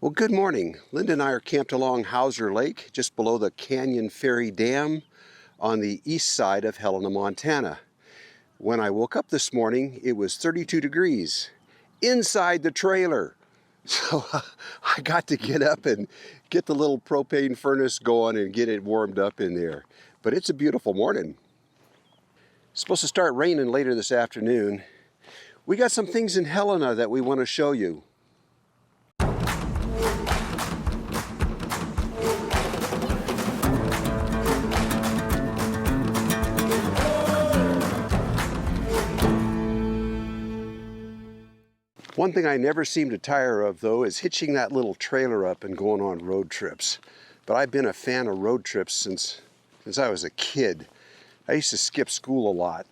Well, good morning. Linda and I are camped along Hauser Lake, just below the Canyon Ferry Dam on the east side of Helena, Montana. When I woke up this morning, it was 32 degrees inside the trailer. So I got to get up and get the little propane furnace going and get it warmed up in there. But it's a beautiful morning. It's supposed to start raining later this afternoon. We got some things in Helena that we want to show you. One thing I never seem to tire of, though, is hitching that little trailer up and going on road trips. But I've been a fan of road trips since I was a kid. I used to skip school a lot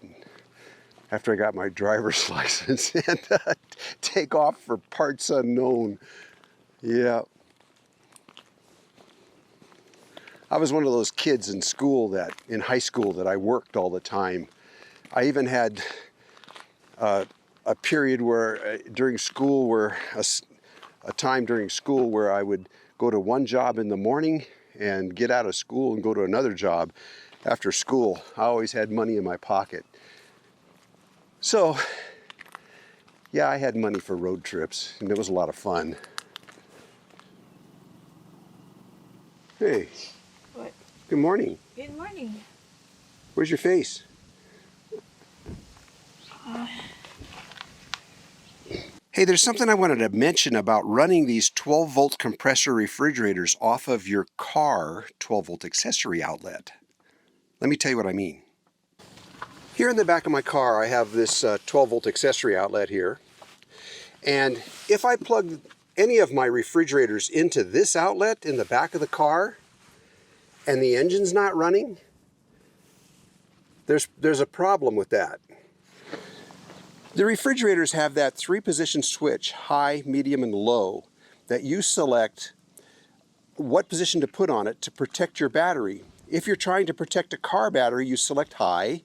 after I got my driver's license and take off for parts unknown. Yeah. I was one of those kids in high school that I worked all the time. I even had a period where during school where a time during school where I would go to one job in the morning and get out of school and go to another job after school. I always had money in my pocket. So yeah, I had money for road trips and it was a lot of fun. Hey. What? Good morning. Good morning. Where's your face? Hey, there's something I wanted to mention about running these 12-volt compressor refrigerators off of your car 12-volt accessory outlet. Let me tell you what I mean. Here in the back of my car, I have this 12-volt accessory outlet here. And if I plug any of my refrigerators into this outlet in the back of the car and the engine's not running, there's a problem with that. The refrigerators have that 3-position switch, high, medium, and low, that you select what position to put on it to protect your battery. If you're trying to protect a car battery, you select high,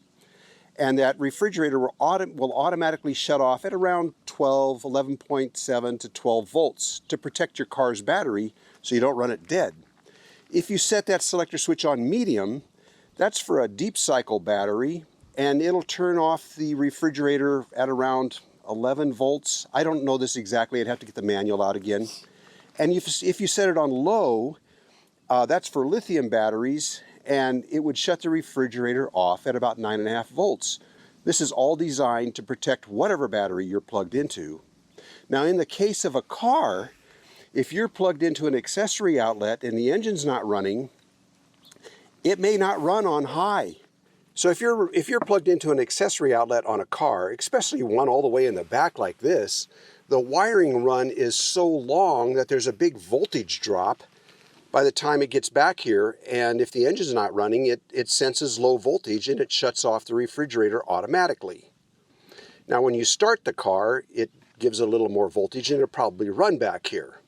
and that refrigerator will automatically shut off at around 11.7 to 12 volts to protect your car's battery so you don't run it dead. If you set that selector switch on medium, that's for a deep cycle battery, and it'll turn off the refrigerator at around 11 volts. I don't know this exactly. I'd have to get the manual out again. And if you set it on low, that's for lithium batteries, and it would shut the refrigerator off at about 9.5 volts. This is all designed to protect whatever battery you're plugged into. Now, in the case of a car, if you're plugged into an accessory outlet and the engine's not running, it may not run on high. So if you're plugged into an accessory outlet on a car, especially one all the way in the back like this, the wiring run is so long that there's a big voltage drop by the time it gets back here, and if the engine's not running, it senses low voltage and it shuts off the refrigerator automatically. Now when you start the car, it gives a little more voltage and it'll probably run back here.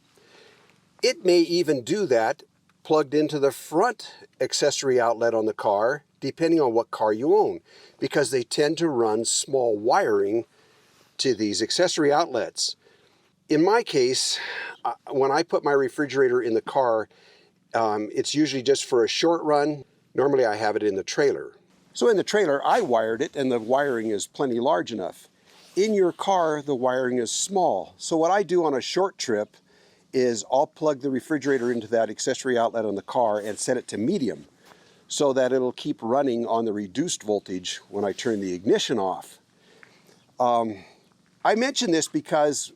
It may even do that plugged into the front accessory outlet on the car, depending on what car you own, because they tend to run small wiring to these accessory outlets. In my case, when I put my refrigerator in the car, it's usually just for a short run. Normally I have it in the trailer. So in the trailer, I wired it and the wiring is plenty large enough. In your car, the wiring is small. So what I do on a short trip is I'll plug the refrigerator into that accessory outlet on the car and set it to medium, so that it'll keep running on the reduced voltage when I turn the ignition off. I mention this because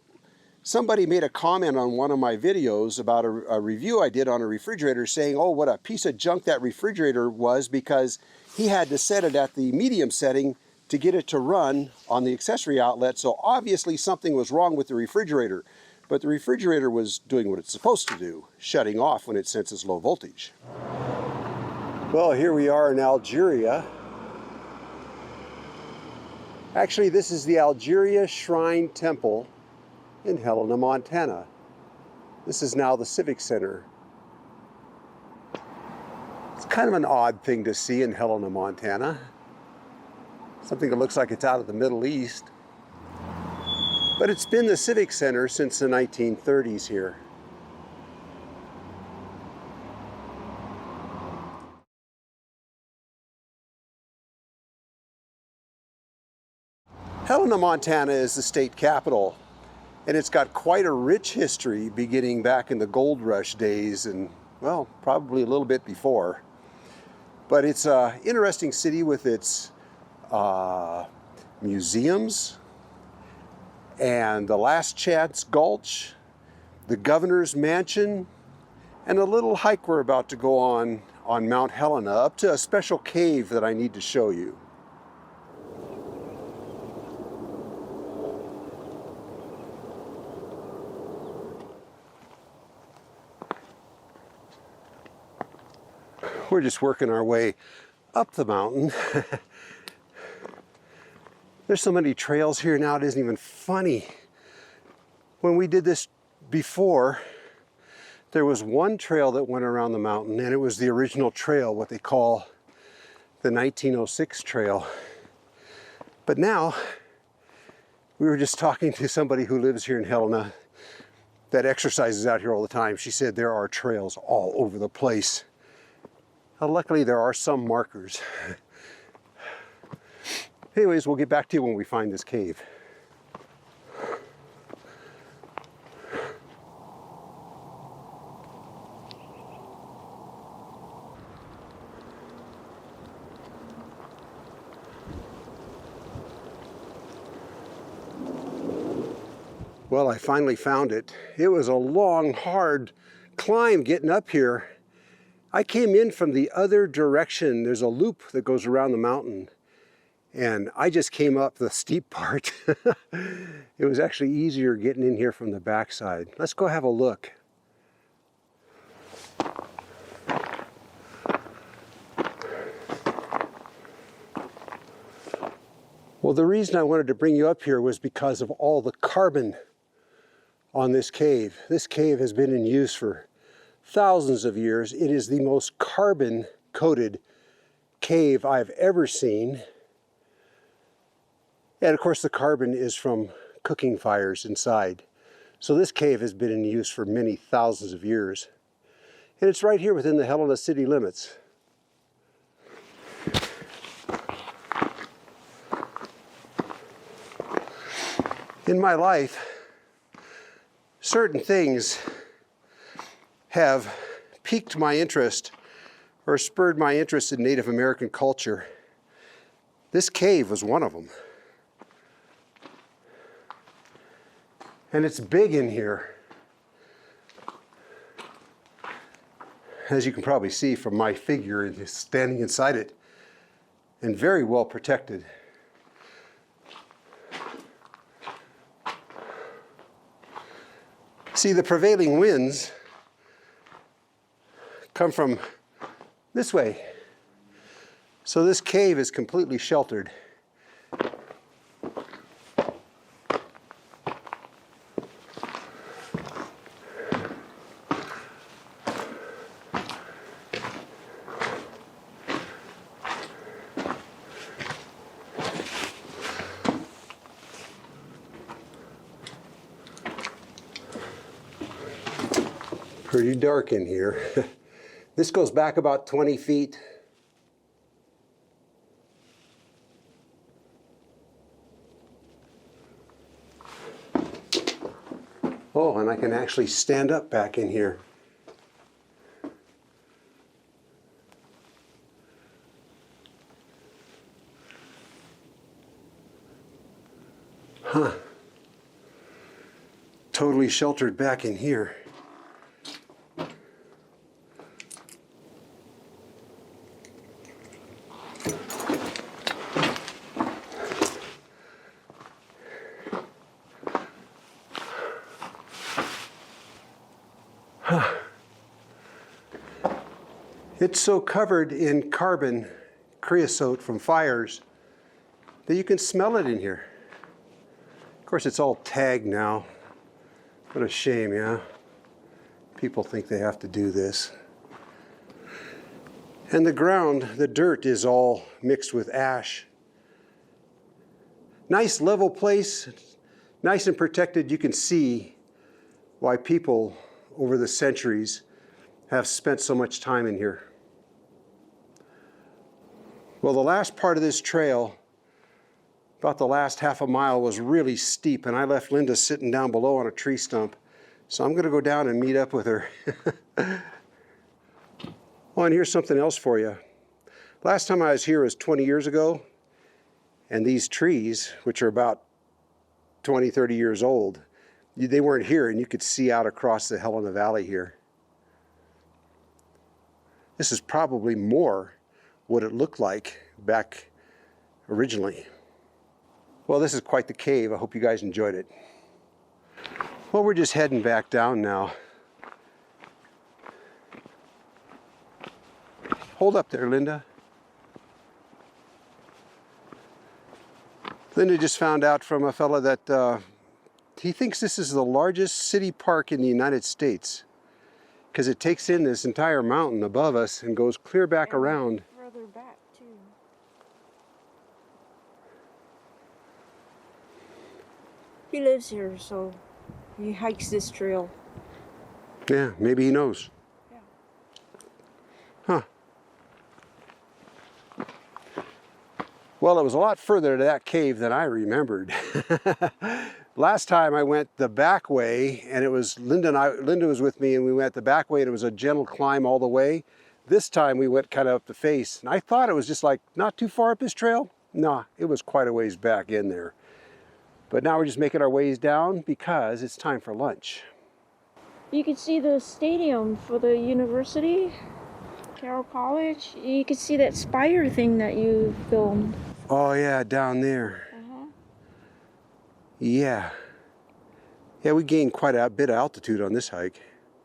somebody made a comment on one of my videos about a review I did on a refrigerator saying, oh, what a piece of junk that refrigerator was, because he had to set it at the medium setting to get it to run on the accessory outlet. So obviously something was wrong with the refrigerator, but the refrigerator was doing what it's supposed to do, shutting off when it senses low voltage. Well, here we are in Algeria. Actually, this is the Algeria Shrine Temple in Helena, Montana. This is now the Civic Center. It's kind of an odd thing to see in Helena, Montana. Something that looks like it's out of the Middle East. But it's been the Civic Center since the 1930s here. Helena, Montana is the state capital, and it's got quite a rich history beginning back in the gold rush days and, well, probably a little bit before. But it's an interesting city with its museums and the Last Chance Gulch, the governor's mansion, and a little hike we're about to go on Mount Helena up to a special cave that I need to show you. We're just working our way up the mountain. There's so many trails here now, it isn't even funny. When we did this before, there was one trail that went around the mountain, and it was the original trail, what they call the 1906 trail. But now, we were just talking to somebody who lives here in Helena that exercises out here all the time. She said there are trails all over the place. Luckily, there are some markers. Anyways, we'll get back to you when we find this cave. Well, I finally found it. It was a long, hard climb getting up here. I came in from the other direction. There's a loop that goes around the mountain, and I just came up the steep part. It was actually easier getting in here from the backside. Let's go have a look. Well, the reason I wanted to bring you up here was because of all the carbon on this cave. This cave has been in use for thousands of years. It is the most carbon-coated cave I've ever seen. And of course, the carbon is from cooking fires inside. So this cave has been in use for many thousands of years. And it's right here within the Helena city limits. In my life, certain things have piqued my interest or spurred my interest in Native American culture. This cave was one of them. And it's big in here. As you can probably see from my figure standing inside it, and very well protected. See, the prevailing winds come from this way. So this cave is completely sheltered. Pretty dark in here. This goes back about 20 feet. Oh, and I can actually stand up back in here. Huh. Totally sheltered back in here. It's so covered in carbon, creosote from fires, that you can smell it in here. Of course, it's all tagged now. What a shame, yeah? People think they have to do this. And the ground, the dirt, is all mixed with ash. Nice level place, nice and protected. You can see why people over the centuries have spent so much time in here. Well, the last part of this trail, About the last half a mile was really steep, and I left Linda sitting down below on a tree stump. So I'm going to go down and meet up with her. Oh, and here's something else for you. Last time I was here was 20 years ago, and these trees, which are about 20, 30 years old, they weren't here, and you could see out across the Helena Valley here. This is probably more what it looked like back originally. Well, this is quite the cave. I hope you guys enjoyed it. Well, we're just heading back down now. Hold up there, Linda. Linda just found out from a fella that he thinks this is the largest city park in the United States, because it takes in this entire mountain above us and goes clear back around. Further back too. He lives here, so he hikes this trail. Yeah, maybe he knows. Yeah. Huh. Well, it was a lot further to that cave than I remembered. Last time I went the back way, and it was Linda was with me, and we went the back way, and it was a gentle climb all the way. This time we went kind of up the face, and I thought it was just like not too far up this trail. No, it was quite a ways back in there. But now we're just making our ways down because it's time for lunch. You can see the stadium for the university, Carroll College. You can see that spire thing that you filmed. Oh yeah, down there. Yeah. Yeah, we gained quite a bit of altitude on this hike.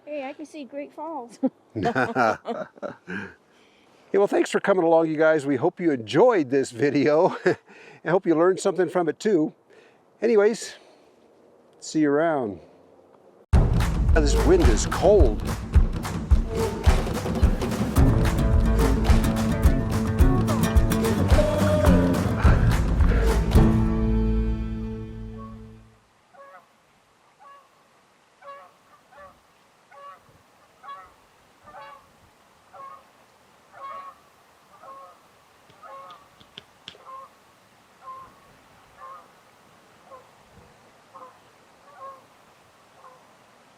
Hey, I can see Great Falls. Hey, well, thanks for coming along, you guys. We hope you enjoyed this video. I hope you learned something from it too. Anyways, see you around. This wind is cold.